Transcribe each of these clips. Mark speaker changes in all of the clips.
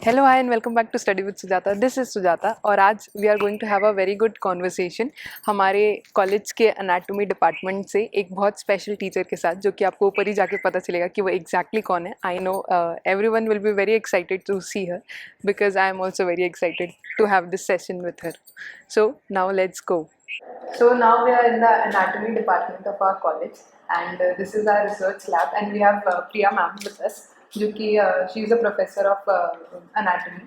Speaker 1: Hello hi and welcome back to study with Sujata. This is Sujata और आज we are going to have a very good conversation हमारे college के anatomy department से एक बहुत special teacher के साथ, जो कि आपको ऊपर ही जाके पता चलेगा कि वो एग्जैक्टली कौन है। I know everyone will be very excited to see her because I am also very excited to have this session with her. So now let's go. So now we are in the anatomy department of our college, and this is our research lab, and we have Priya ma'am with us, जो कि she is a professor of anatomy.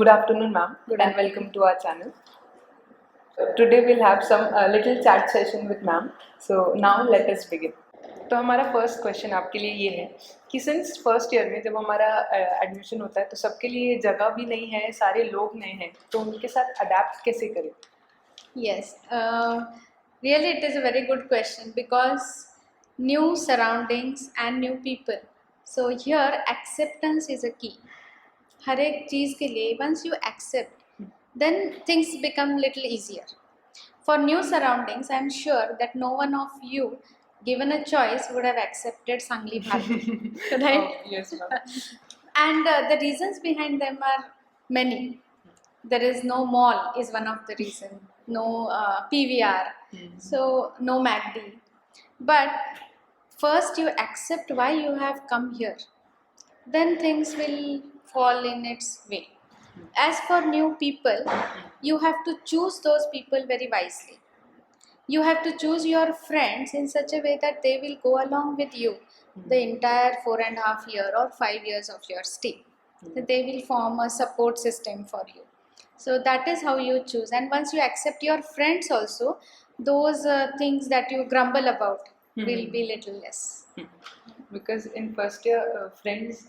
Speaker 1: Good afternoon, ma'am, and welcome to our channel. So today we'll have some little chat session with ma'am. So now let us begin. तो हमारा first question आपके लिए ये है कि since first year में जब हमारा एडमिशन होता है तो सबके लिए जगह भी नहीं है, सारे लोग नए हैं, तो उनके साथ अडेप्ट कैसे करें?
Speaker 2: Yes, really it is a very good question because new surroundings and new people. So here acceptance is a key. हर एक चीज़ के लिए once you accept, then things become little easier. For new surroundings, I am sure that no one of you, given a choice, would have accepted Sangli Bharti, right?
Speaker 1: Oh, yes, ma'am.
Speaker 2: And the reasons behind them are many. There is no mall is one of the reason, no PVR, so no MACD. But first you accept why you have come here, then things will fall in its way. As for new people, you have to choose those people very wisely. You have to choose your friends in such a way that they will go along with you the entire 4.5 year or 5 years of your stay. That they will form a support system for you. So that is how you choose. And once you accept your friends also, those things that you grumble about will be little less.
Speaker 1: Because in first year friends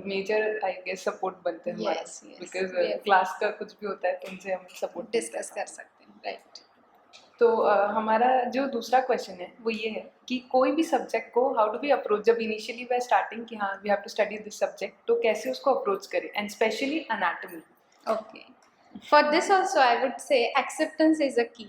Speaker 1: major I guess support बनते हैं हमारा.
Speaker 2: Yes, yes.
Speaker 1: Because
Speaker 2: Yes.
Speaker 1: Class का कुछ भी होता है तो उनसे हम सपोर्ट
Speaker 2: Discuss कर सकते हैं, right?
Speaker 1: तो हमारा जो दूसरा क्वेश्चन है वो ये है कि कोई भी सब्जेक्ट को हाउ डू वी अप्रोच, जब इनिशियली वी आर स्टार्टिंग कि हाँ we have to study this subject, तो कैसे उसको अप्रोच करें, and specially anatomy.
Speaker 2: Okay. For this also I would say acceptance is a key.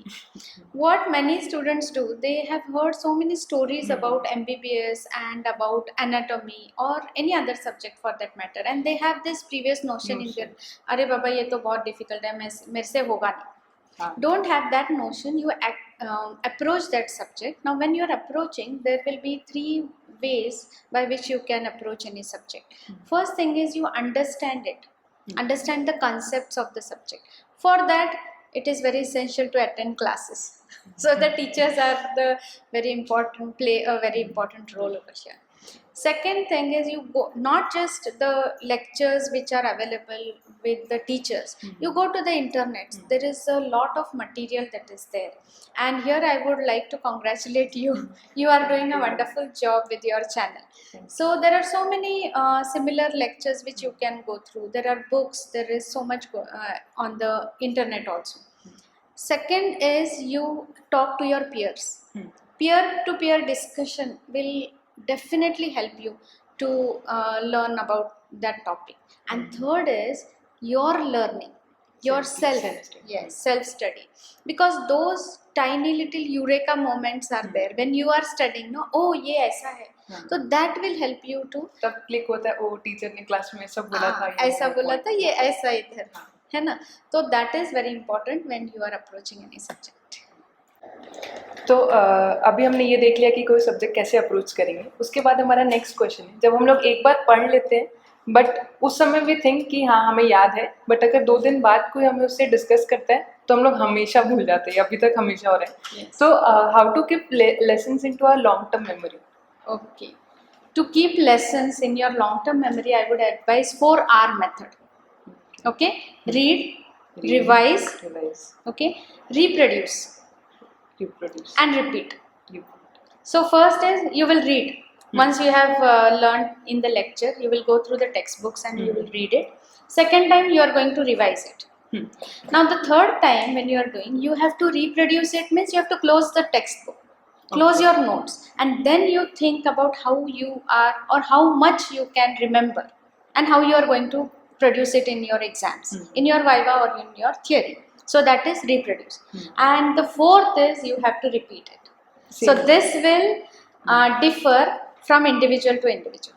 Speaker 2: What many students do, they have heard so many stories about MBBS and about anatomy or any other subject for that matter, and they have this previous notion in their, अरे बाबा ये तो बहुत difficult है, मेरे से होगा नहीं. Don't have that notion. You approach that subject. Now when you are approaching, there will be 3 ways by which you can approach any subject. First thing is you understand it. Understand the concepts of the subject. For that, it is very essential to attend classes. So the teachers are the very important, play a very important role over here. Second thing is you go, not just the lectures which are available with the teachers, you go to the internet. There is a lot of material that is there, and here I would like to congratulate you. You are doing a wonderful job with your channel. So there are so many similar lectures which you can go through. There are books, there is so much on the internet also. Second is you talk to your peers. Peer to peer discussion will definitely help you to learn about that topic. And third is your learning, yourself. Yes, self study, because those tiny little eureka moments are there when you are studying. No, oh ये ऐसा है, तो that will help you to
Speaker 1: तब click होता है, ओ teacher ने class में सब बोला था,
Speaker 2: ऐसा बोला था, ये ऐसा इधर है ना. तो that is very important when you are approaching any subject.
Speaker 1: तो अभी हमने ये देख लिया कि कोई सब्जेक्ट कैसे अप्रोच करेंगे. उसके बाद हमारा नेक्स्ट क्वेश्चन है, जब हम लोग एक बार पढ़ लेते हैं बट उस समय वी थिंक कि हाँ हमें याद है, बट अगर 2 दिन बाद कोई हमें उससे डिस्कस करता है तो हम लोग हमेशा भूल जाते हैं, अभी तक हमेशा हो रहा है. तो how to keep lessons into our long term memory?
Speaker 2: Okay, to keep lessons in your long term memory, I would advise 4R method. Okay, read, revise, okay, reproduce and repeat. So first is you will read. Once you have learned in the lecture, you will go through the textbooks and you will read it. Second time you are going to revise it. Now the third time when you are doing, you have to reproduce it, means you have to close the textbook, close your notes, and then you think about how you are or how much you can remember and how you are going to produce it in your exams, in your viva or in your theory. So that is reproduce. And the fourth is you have to repeat it. So this will differ from individual to individual.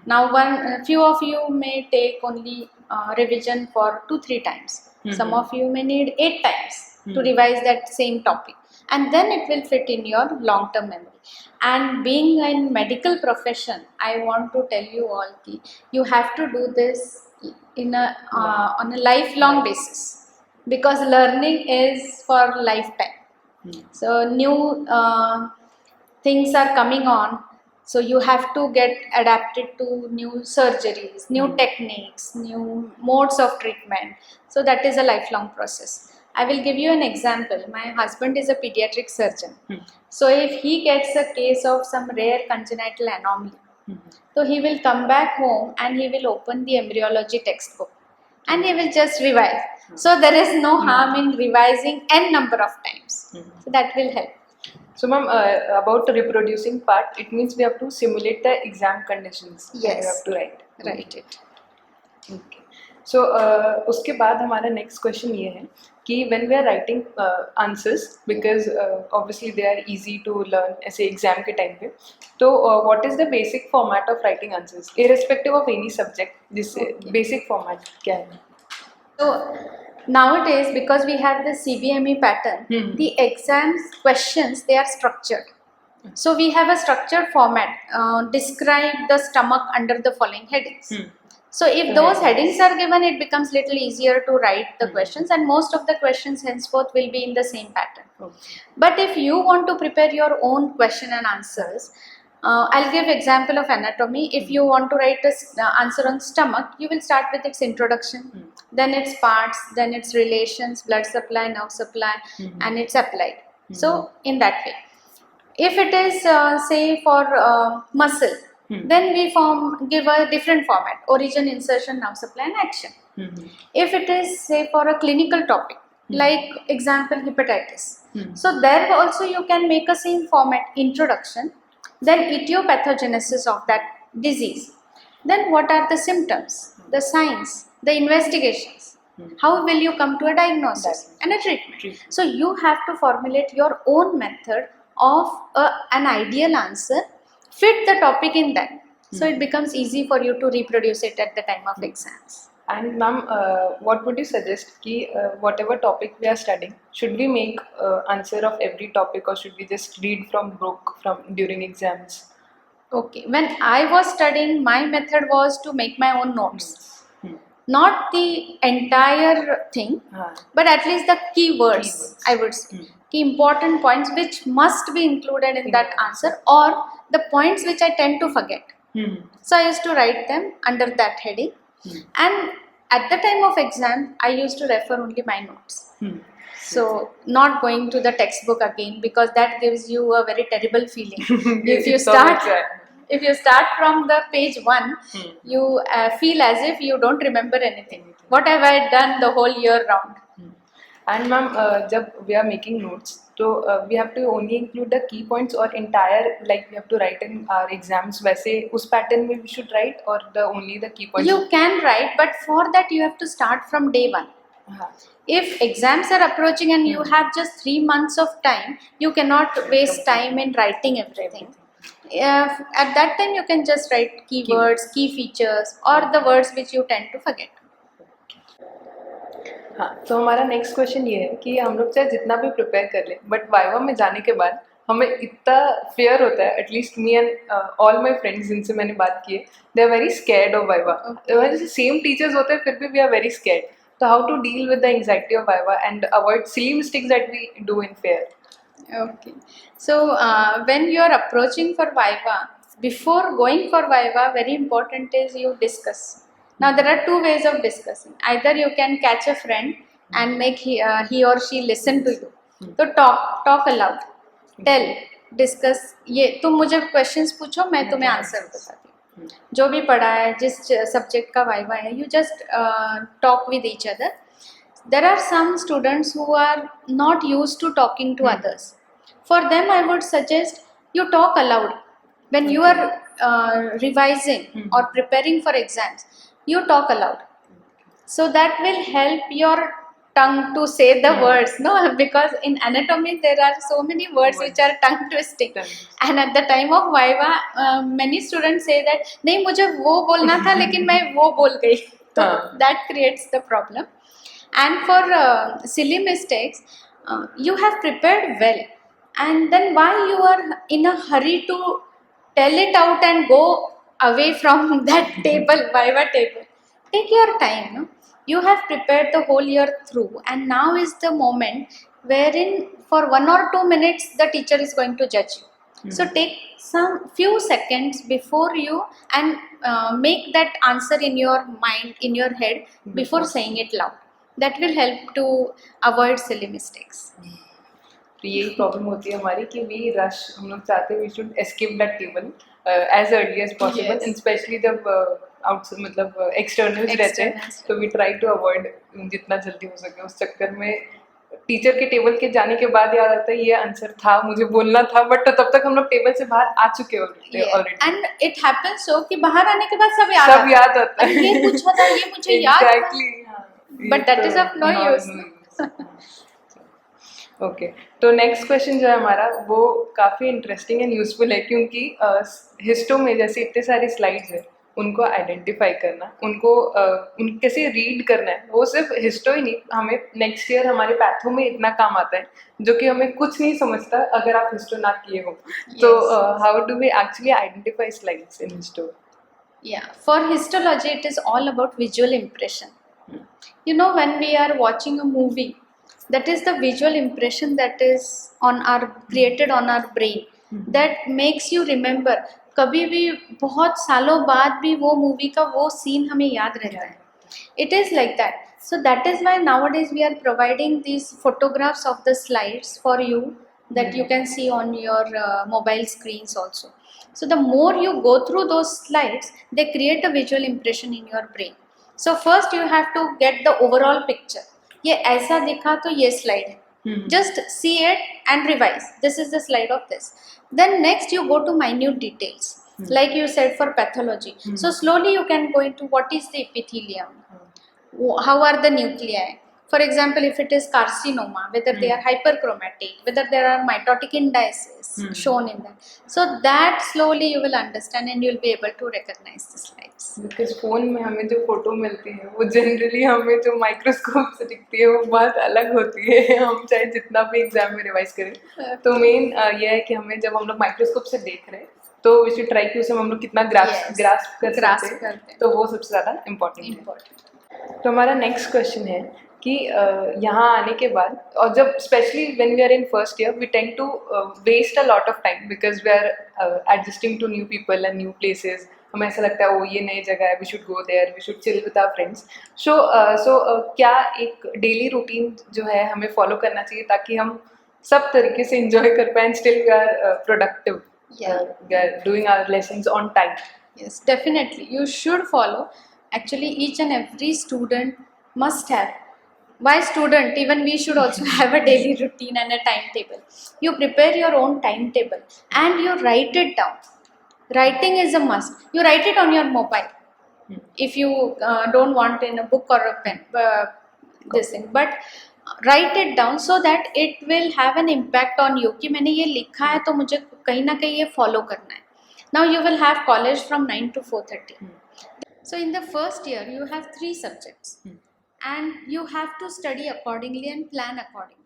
Speaker 2: Now, few of you may take only revision for 2-3 times. Some of you may need 8 times to revise that same topic, and then it will fit in your long-term memory. And being in medical profession, I want to tell you all that you have to do this in a on a lifelong basis, because learning is for lifetime. So new things are coming on, so you have to get adapted to new surgeries, new techniques, new modes of treatment. So that is a lifelong process. I will give you an example. My husband is a pediatric surgeon. So if he gets a case of some rare congenital anomaly, so he will come back home and he will open the embryology textbook and he will just revise. So there is no harm in revising n number of times. So that will help.
Speaker 1: So ma'am, about the reproducing part, it means we have to simulate the exam conditions.
Speaker 2: Yes.
Speaker 1: We have to write.
Speaker 2: Write it.
Speaker 1: Okay. So उसके बाद हमारा next question ये है कि when we are writing answers, because obviously they are easy to learn ऐसे exam के time पे, तो what is the basic format of writing answers, irrespective of any subject, जिससे basic format क्या है?
Speaker 2: So nowadays, because we have the CBME pattern, the exams questions, they are structured. So we have a structured format. Describe the stomach under the following headings. So if those headings are given, it becomes little easier to write the questions, and most of the questions henceforth will be in the same pattern. But if you want to prepare your own question and answers, I'll give example of anatomy. If you want to write a answer on stomach, you will start with its introduction, then its parts, then its relations, blood supply, nerve supply, and its applied. So in that way. If it is say for muscle, then we give a different format: origin, insertion, nerve supply, and action. If it is say for a clinical topic, like example hepatitis, so there also you can make a same format: introduction, then etiopathogenesis of that disease, then what are the symptoms, the signs, the investigations, how will you come to a diagnosis and a treatment. So you have to formulate your own method of an ideal answer, fit the topic in that, so it becomes easy for you to reproduce it at the time of exams.
Speaker 1: And ma'am, what would you suggest कि whatever topic we are studying, should we make answer of every topic, or should we just read from book from during exams?
Speaker 2: Okay, when I was studying, my method was to make my own notes. Not the entire thing, but at least the keywords. I would say. Key important points which must be included in that answer, or the points which I tend to forget. So I used to write them under that heading. And at the time of exam, I used to refer only my notes. So not going to the textbook again, because that gives you a very terrible feeling. If you start from the page 1, you feel as if you don't remember anything. What have I done the whole year round?
Speaker 1: And ma'am, जब we are making notes, so we have to only include the key points, or entire, like we have to write in our exams वैसे उस pattern में we should write, or only the key points?
Speaker 2: You can write, but for that you have to start from day 1. If exams are approaching and you have just 3 months of time, you cannot waste time in writing everything. At that time you can just write keywords, key features, or the words which you tend to forget.
Speaker 1: हाँ, तो हमारा next question ये है कि हम लोग चाहे जितना भी प्रिपेयर कर लें, बट वाइवा में जाने के बाद हमें इतना फेयर होता है, at least me and all my friends जिनसे मैंने बात की है, they are very scared of viva. जैसे सेम टीचर्स होते हैं, फिर भी वी आर वेरी स्कैर्ड. तो how to deal with the anxiety of viva and avoid silly mistakes that we do in fair?
Speaker 2: Okay, so when you are approaching for Viva, before going for Viva, very important is you discuss. Now there are 2 ways of discussing. Either you can catch a friend and make he or she listen to you. So talk aloud, tell, discuss. ये तुम मुझे questions पूछो, मैं तुम्हें answer बताती हूँ. जो भी पढ़ा है, जिस subject का Viva है, you just talk with each other. There are some students who are not used to talking to others. For them, I would suggest you talk aloud. When you are revising or preparing for exams, you talk aloud. So that will help your tongue to say the
Speaker 1: Hmm.
Speaker 2: words, no? Because in anatomy there are so many words which are tongue twisting. And at the time of viva, many students say that नहीं मुझे वो बोलना था लेकिन मैं वो बोल गई. So that creates the problem. And for silly mistakes, you have prepared well, and then why you are in a hurry to tell it out and go away from that table, viva table? Take your time, no? You have prepared the whole year through, and now is the moment wherein for 1 or 2 minutes the teacher is going to judge you. So take some few seconds before you and make that answer in your mind, in your head, before saying it loud. That will help to avoid silly mistakes.
Speaker 1: तो यही problem होती है हमारी कि we rush, हम लोग चाहते हैं we should escape that table as early as possible,
Speaker 2: Yes.
Speaker 1: And specially जब आउट मतलब एक्सटर्नल्स रहते हैं
Speaker 2: Externals.
Speaker 1: तो वी ट्राई टू अवॉइड जितना जल्दी हो सके. उस चक्कर में टीचर के टेबल के जाने के बाद याद आता है ये आंसर था, मुझे बोलना था, बट तब तक हम लोग टेबल से बाहर आ चुके होते हैं
Speaker 2: Yeah.
Speaker 1: Already.
Speaker 2: And it happens so कि बाहर आने के बाद सब याद आता है.
Speaker 1: याद आता है.
Speaker 2: ये पूछा था, ये मुझे याद था.
Speaker 1: Exactly, हाँ.
Speaker 2: But that is of no use.
Speaker 1: Okay, तो नेक्स्ट क्वेश्चन जो है हमारा वो काफ़ी इंटरेस्टिंग एंड यूजफुल है, क्योंकि हिस्टो में जैसे इतने सारे स्लाइड्स हैं, उनको आइडेंटिफाई करना, उनको उन कैसे रीड करना है, वो सिर्फ हिस्टो ही नहीं, हमें नेक्स्ट ईयर हमारे पैथो में इतना काम आता है जो कि हमें कुछ नहीं समझता अगर आप हिस्टो ना किए हो. तो how do we actually identify slides in histo?
Speaker 2: Yeah, for histology, it is all about visual impression. You know, when we are watching a movie, that is the visual impression that is created on our brain, that makes you remember. कभी भी बहुत सालों बाद भी वो movie का वो scene हमें याद रहता है. It is like that. So that is why nowadays we are providing these photographs of the slides for you that you can see on your mobile screens also. So the more you go through those slides, they create a visual impression in your brain. So first you have to get the overall picture. ये ऐसा दिखा तो ये slide है. Just see it and revise. This is the slide of this. Then next you go to minute details. Like you said for pathology. So slowly you can go into what is the epithelium, how are the nuclei. For example, if it is carcinoma, whether they are hyperchromatic, whether there are mitotic indices shown in that. So that slowly you will understand and you will be able to recognize the slides.
Speaker 1: Because phone में हमें जो photo मिलती है वो generally हमें जो microscope से दिखती है वो बहुत अलग होती है, हम चाहे जितना भी एग्जाम में रिवाइज करें. तो मेन ये है कि हमें जब हम लोग माइक्रोस्कोप से देख रहे हैं तो वी शुड ट्राई कि उसे हम लोग कितना ग्रास्प कर सकते हैं, तो वो सबसे ज़्यादा इम्पोर्टेंट है. तो हमारा नेक्स्ट क्वेश्चन है कि यहाँ आने के बाद, और जब specially when we are in first year we tend to waste a lot of time because we are adjusting to new people and new places. हमें ऐसा लगता है वो ये नई जगह है, we should go there, we should chill with our friends. So क्या एक डेली रूटीन जो है हमें फॉलो करना चाहिए ताकि हम सब तरीके से इंजॉय कर पाएँ, still we are productive, we are doing our lessons on time?
Speaker 2: Yes, definitely. You should follow. Actually, each and every student must have. Why student? Even we should also have a daily routine and a timetable. You prepare your own timetable and you write it down. Writing is a must. You write it on your mobile. If you don't want in a book or a pen, this thing. But write it down so that it will have an impact on you कि मैंने ये लिखा है तो मुझे कहीं ना कहीं ये follow करना है. Now you will have college from 9 to 4:30. So in the first year you have 3 subjects and you have to study accordingly and plan accordingly.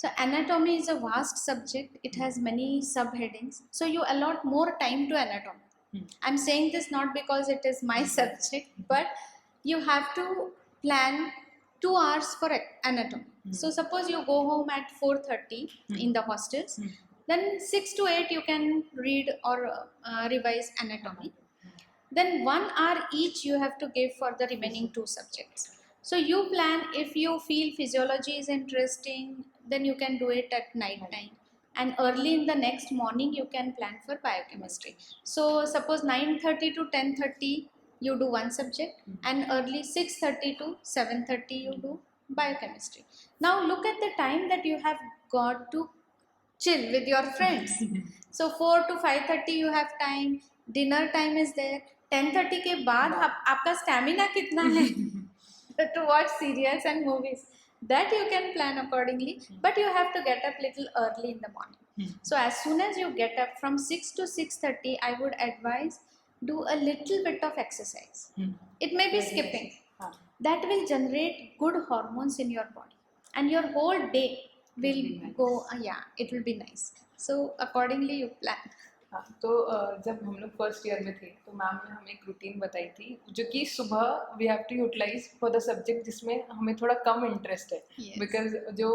Speaker 2: So anatomy is a vast subject. It has many subheadings. So you allot more time to anatomy. I'm saying this not because it is my subject, but you have to plan 2 hours for anatomy. So suppose you go home at 4:30 in the hostels, then 6 to 8 you can read or revise anatomy. Then 1 hour each you have to give for the remaining 2 subjects. So you plan, if you feel physiology is interesting, then you can do it at night time. And early in the next morning you can plan for biochemistry. So suppose 9:30 to 10:30 you do one subject, and early 6:30 to 7:30 you do biochemistry. Now look at the time that you have got to chill with your friends. So 4 to 5:30 you have time, dinner time is there. 10:30 के बाद आपका stamina कितना है to watch serials and movies? that you can plan accordingly, but you have to get up little early in the morning. So as soon as you get up from 6 to 6:30, I would advise do a little bit of exercise. It may be skipping. That will generate good hormones in your body, and your whole day will go, it will be nice. So accordingly you plan.
Speaker 1: हाँ, तो जब हम लोग first year में थे तो ma'am ने हमें एक रूटीन बताई थी जो कि सुबह we have to utilize for the subject जिसमें हमें थोड़ा कम इंटरेस्ट है, बिकॉज जो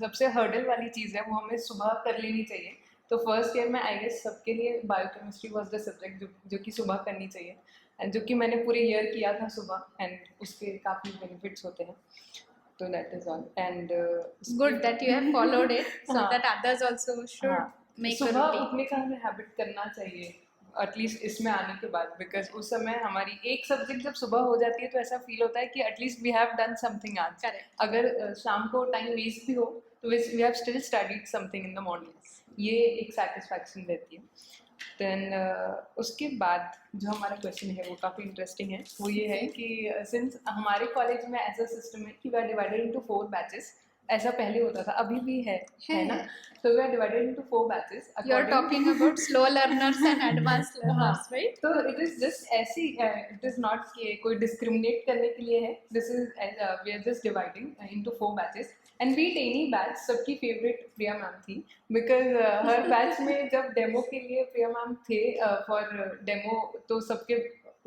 Speaker 1: सबसे हर्डल वाली चीज़ है वो हमें सुबह कर लेनी चाहिए. तो फर्स्ट ईयर में आई गेस सबके लिए बायोकेमिस्ट्री वाज द सब्जेक्ट जो कि सुबह करनी चाहिए, एंड जो कि मैंने पूरे ईयर किया था सुबह, एंड उसके काफ़ी बेनिफिट्स होते हैं. तो that is all, and
Speaker 2: good that you have followed it so that others also should make a
Speaker 1: सुबह
Speaker 2: रूटीन.
Speaker 1: उठने का हमें हैबिट करना चाहिए एटलीस्ट इसमें आने के बाद, बिकॉज उस समय हमारी एक सब्जेक्ट जब सुबह हो जाती है तो ऐसा फील होता है कि at least we have done something आज.
Speaker 2: Correct.
Speaker 1: अगर शाम को टाइम वेस्ट भी हो तो we have still studied something in the morning. ये एक सेटिस्फैक्शन रहती है. देन उसके बाद जो हमारा क्वेश्चन है वो काफ़ी इंटरेस्टिंग है. वो ये है कि सिंस हमारे कॉलेज में ऐसा सिस्टम है कि we are divided into 4 batches. ऐसा पहले होता था, अभी भी है ना. So we are divided into 4 batches.
Speaker 2: You are talking about slow learners and advanced learners, right?
Speaker 1: तो it is just ऐसी it is not कि कोई discriminate करने के लिए है. This is we are just dividing into 4 batches. And beat any batch सबकी favorite प्रिया ma'am थी, because हर batch में जब demo के लिए प्रिया मैम थे for demo, तो सबके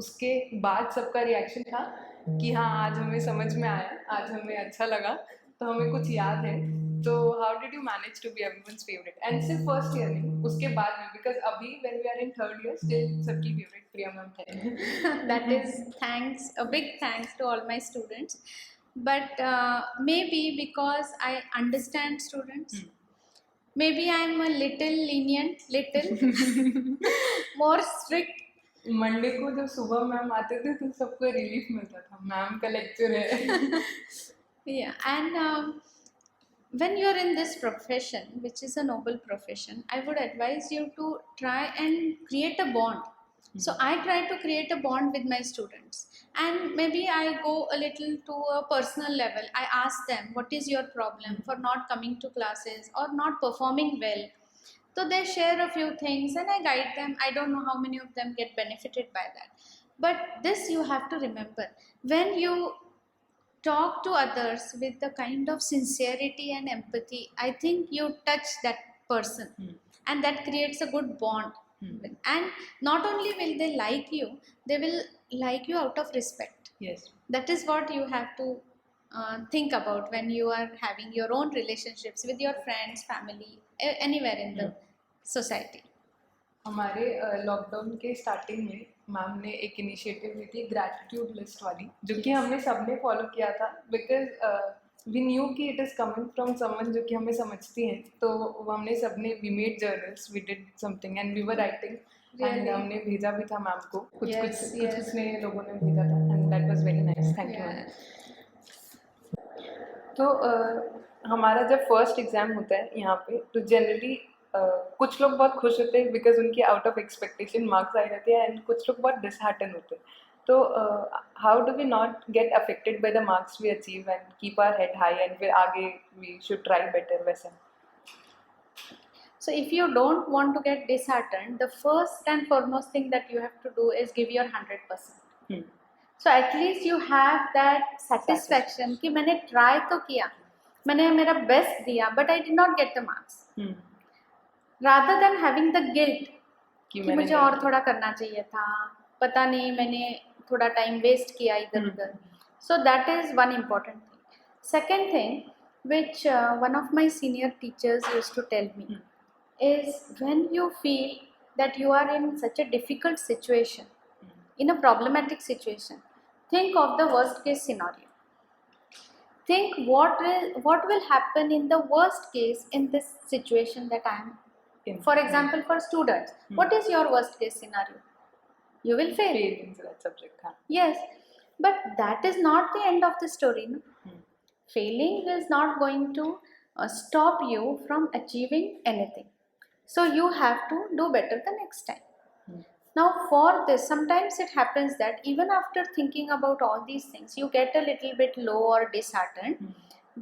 Speaker 1: उसके बाद सबका reaction था कि हाँ आज हमें समझ में आया, आज हमें अच्छा लगा, तो हमें कुछ याद है. तो how did you manage to be everyone's favourite, and सिर्फ फर्स्ट ईयर नहीं उसके बाद में, बिकॉज अभी when we are in third year still सबकी फेवरेट प्रिया मैम थे.
Speaker 2: That is thanks, a big thanks to all my students. But maybe because I understand students, maybe I am a little lenient, little more strict.
Speaker 1: Monday को जब सुबह ma'am आते थे तो सबको relief मिलता था, मैम का लेक्चर है.
Speaker 2: Yeah, and when you're in this profession, which is a noble profession, I would advise you to try and create a bond. So I try to create a bond with my students, and maybe I go a little to a personal level. I ask them, what is your problem for not coming to classes or not performing well? So they share a few things and I guide them. I don't know how many of them get benefited by that, but this you have to remember: when you talk to others with the kind of sincerity and empathy, I think you touch that person, and that creates a good bond. And not only will they like you, they will like you out of respect.
Speaker 1: Yes.
Speaker 2: That is what you have to think about when you are having your own relationships with your friends, family, anywhere in the society.
Speaker 1: हमारे lockdown के starting में ma'am ने एक initiative ली थी gratitude list वाली, जो कि हमने सबने फॉलो किया था, बिकॉज वी न्यू कि it is coming from someone जो कि हमें समझती हैं. तो वो हमने सबने we made journals, we did something and we were writing, and हमने भेजा भी था मैम को. कुछ ने लोगों ने भेजा था, and that was very nice. Thank you ma'am. तो हमारा जब फर्स्ट एग्ज़ाम होता है यहाँ पे, तो जनरली कुछ लोग बहुत खुश होते हैं बिकॉज उनके आउट ऑफ एक्सपेक्टेशन मार्क्स आए रहते हैं, एंड कुछ लोग बहुत डिसहार्टन होते हैं. तो how do we not get affected by the marks we achieve and keep our head high, and फिर आगे वी शुड ट्राई बेटर वैसा.
Speaker 2: So if you don't want to get disheartened, the first and foremost thing that you have to do is give your 100%. So at least you have that satisfaction कि मैंने try तो किया, मैंने मेरा best दिया, but I did not get the marks. Rather than having the guilt कि मुझे और थोड़ा करना चाहिए था, पता नहीं मैंने थोड़ा टाइम वेस्ट किया इधर उधर. So that is one important thing. Second thing, which one of my senior teachers used to tell me, is when you feel that you are in such a difficult situation, in a problematic situation, think of the worst case scenario. Think what will happen in the worst case in this situation that I am in. For example, for students, what is your worst case scenario? You will fail
Speaker 1: in that subject.
Speaker 2: Yes, but that is not the end of the story, no? Failing is not going to stop you from achieving anything. So you have to do better the next time. Now for this, sometimes it happens that even after thinking about all these things, you get a little bit low or disheartened.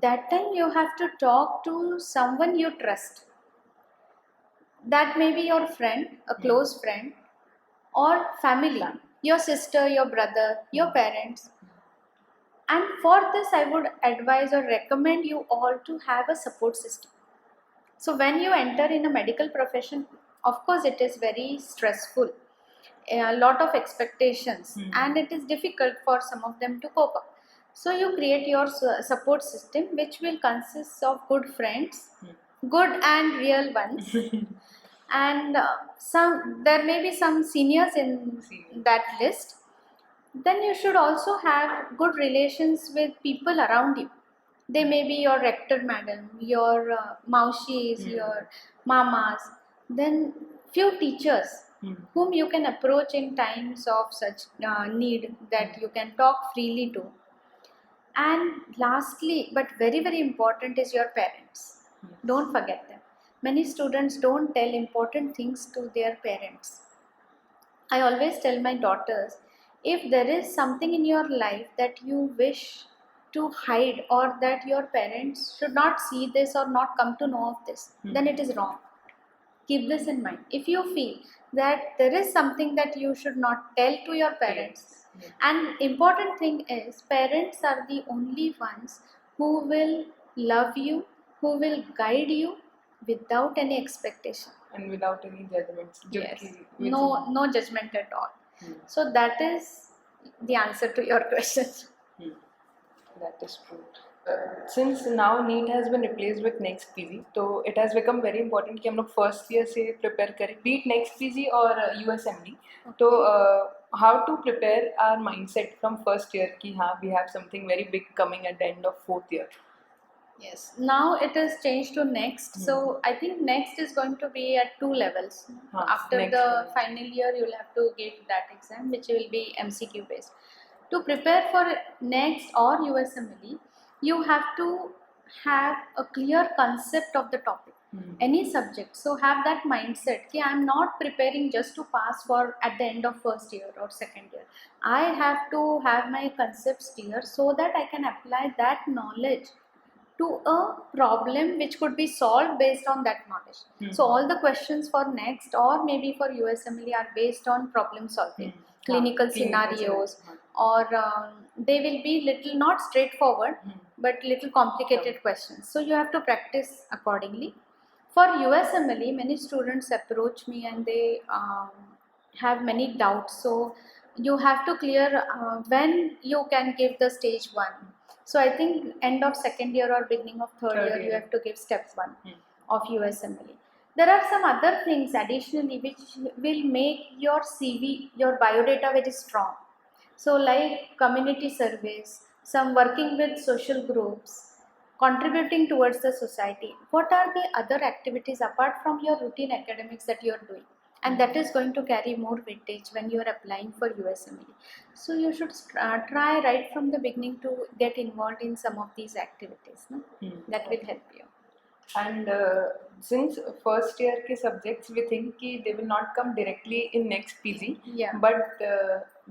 Speaker 2: that time you have to talk to someone you trust. That may be your friend, a close friend, or family, your sister, your brother, your parents. And for this, I would advise or recommend you all to have a support system. So when you enter in a medical profession, of course, it is very stressful, a lot of expectations, and it is difficult for some of them to cope up. So you create your support system, which will consist of good friends, good and real ones, and some there may be some seniors in that list. Then you should also have good relations with people around you. They may be your rector madam, your maushis, your mamas, then few teachers whom you can approach in times of such need, that you can talk freely to. And lastly, but very, very important, is your parents. Don't forget them. Many students don't tell important things to their parents. I always tell my daughters, if there is something in your life that you wish to hide, or that your parents should not see this or not come to know of this, then it is wrong. Keep this in mind. If you feel that there is something that you should not tell to your parents, and important thing is, parents are the only ones who will love you, who will guide you without any expectation.
Speaker 1: And without any judgments.
Speaker 2: Yes. No judgment at all. So that is the answer to your question.
Speaker 1: That is true. Since now NEET has been replaced with next PG, so it has become very important कि हम लोग first year से prepare करें, be it next PG or USMD. तो how to prepare our mindset from first year कि हाँ we have something very big coming at the end of fourth year.
Speaker 2: Yes, now it is changed to next. So I think next is going to be at 2 levels. After
Speaker 1: next
Speaker 2: the
Speaker 1: level.
Speaker 2: final year, you'll have to give that exam, which will be MCQ based. To prepare for next or USMLE, you have to have a clear concept of the topic, any subject. So have that mindset कि I'm not preparing just to pass for at the end of first year or second year. I have to have my concepts clear so that I can apply that knowledge to a problem which could be solved based on that knowledge. So all the questions for next or maybe for USMLE are based on problem solving, clinical scenarios, or they will be little not straightforward, but little complicated questions. So you have to practice accordingly. For USMLE, many students approach me and they have many doubts. So you have to clear when you can give the stage 1. So I think end of second year or beginning of third year, you have to give step 1 of USMLE. There are some other things additionally which will make your CV, your biodata very strong. So like community service, some working with social groups, contributing towards the society. What are the other activities apart from your routine academics that you are doing? And that is going to carry more weightage when you are applying for USMLE. So you should try right from the beginning to get involved in some of these activities. No? That will help you.
Speaker 1: And since first year के subjects we think कि they will not come directly in next PG, but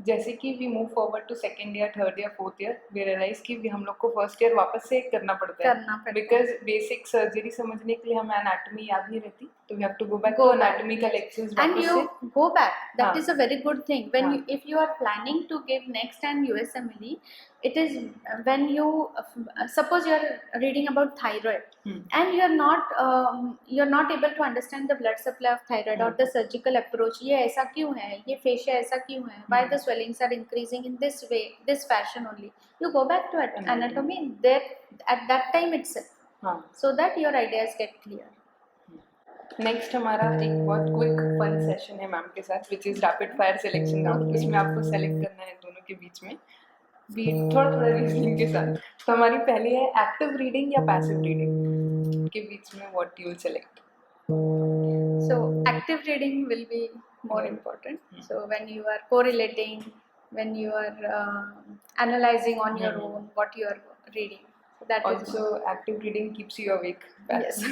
Speaker 1: जैसे कि we move forward to second year, third year, fourth year, we realize कि हम लोग को first year वापस से करना पड़ता है, because basic surgery समझने के लिए हमें anatomy याद नहीं रहती, तो we have to go back to anatomy का lectures
Speaker 2: and you go back. That is a very good thing. When if you are planning to give next and USMLE, it is when you suppose you are reading about thyroid and you are not able to understand the blood supply of thyroid or the surgical approach. ये ऐसा क्यों है? ये fascia ऐसा क्यों है? Why the swellings are increasing in this way, this fashion only? You go back to anatomy there at that time itself, so that your ideas get clear.
Speaker 1: Next हमारा एक बहुत क्विक फन सेशन है ma'am के साथ, which is rapid fire selection round. इसमें आपको select करना है दोनों के बीच में थोड़ा थोड़ा रीजनिंग के साथ. तो हमारी पहली है एक्टिव रीडिंग या पैसिव रीडिंग के बीच में what you will select.
Speaker 2: So active reading will be more important. So when you are correlating, when you are analyzing on your own what you are reading. So that
Speaker 1: also
Speaker 2: is
Speaker 1: active reading keeps you awake.
Speaker 2: Yes.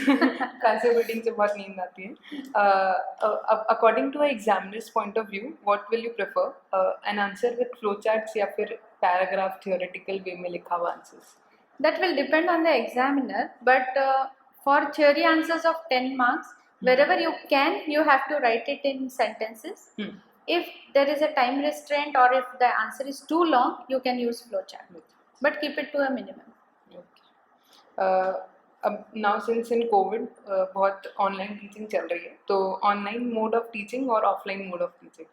Speaker 1: Passive reading से बहुत नींद आती है. According to an examiner's point of view, what will you prefer? An answer with flowcharts या फिर paragraph theoretical way में लिखा हुआ answers?
Speaker 2: That will depend on the examiner, but for theory answers of 10 marks, wherever you can, you have to write it in sentences. If there is a time restraint or if the answer is too long, you can use flowchart, but keep it to a minimum.
Speaker 1: अब now since in Covid बहुत online teaching चल रही है, तो online mode of teaching और offline mode of teaching?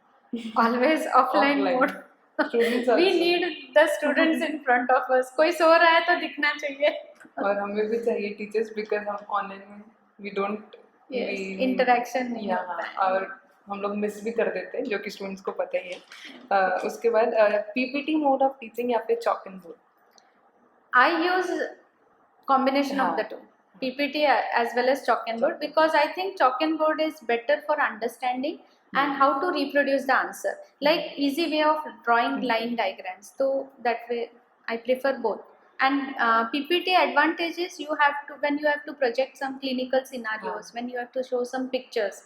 Speaker 2: Always offline mode.
Speaker 1: Students
Speaker 2: We
Speaker 1: also.
Speaker 2: need the students in front of us. कोई सो रहा है तो दिखना चाहिए.
Speaker 1: और हमें भी चाहिए टीचर्स, बिकॉज हम ऑनलाइन में वी डोंट
Speaker 2: इंटरेक्शन नहीं होता है.
Speaker 1: और हम लोग मिस भी कर देते हैं, जो कि स्टूडेंट्स को पता ही है. उसके बाद पीपीटी मोड ऑफ टीचिंग या फिर chalk and board?
Speaker 2: I use combination of the two, PPT as well as chalk and board, because I think chalk and board is better for understanding and how to reproduce the answer, like easy way of drawing line diagrams. So that way I prefer both. And PPT advantage is you have to, when you have to project some clinical scenarios, when you have to show some pictures,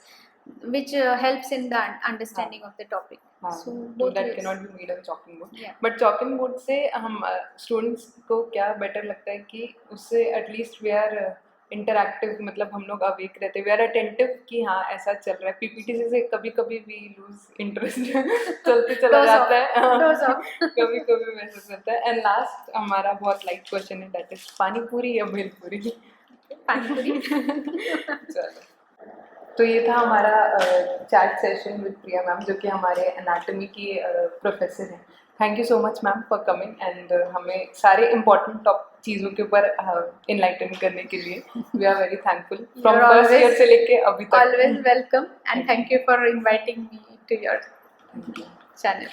Speaker 2: which helps in the understanding of the topic.
Speaker 1: So
Speaker 2: both
Speaker 1: that
Speaker 2: ways.
Speaker 1: cannot be made on chalk and board.
Speaker 2: Yeah.
Speaker 1: But chalk and board से हम students को क्या better लगता है कि उससे at least we are interactive, मतलब हम लोग अवेक रहते, वी आर अटेंटिव कि हाँ ऐसा चल रहा है. पीपीटी से कभी कभी वी लूज इंटरेस्ट चलते चला जाता है, कभी कभी वैसा चलता है. एंड लास्ट हमारा बहुत लाइट क्वेश्चन है, दैट इज पानी पूरी या भेलपूरी?
Speaker 2: पानीपुरी.
Speaker 1: चलो, तो ये था हमारा chat session with Priya ma'am, जो कि हमारे एनाटॉमी की प्रोफेसर हैं. Thank you so much ma'am for coming and हमें सारे इम्पोर्टेंट टॉप चीज़ों के ऊपर इनलाइटन करने के लिए. We are very thankful from first year से लेके अभी तक.
Speaker 2: Always welcome and thank you for inviting me to your channel.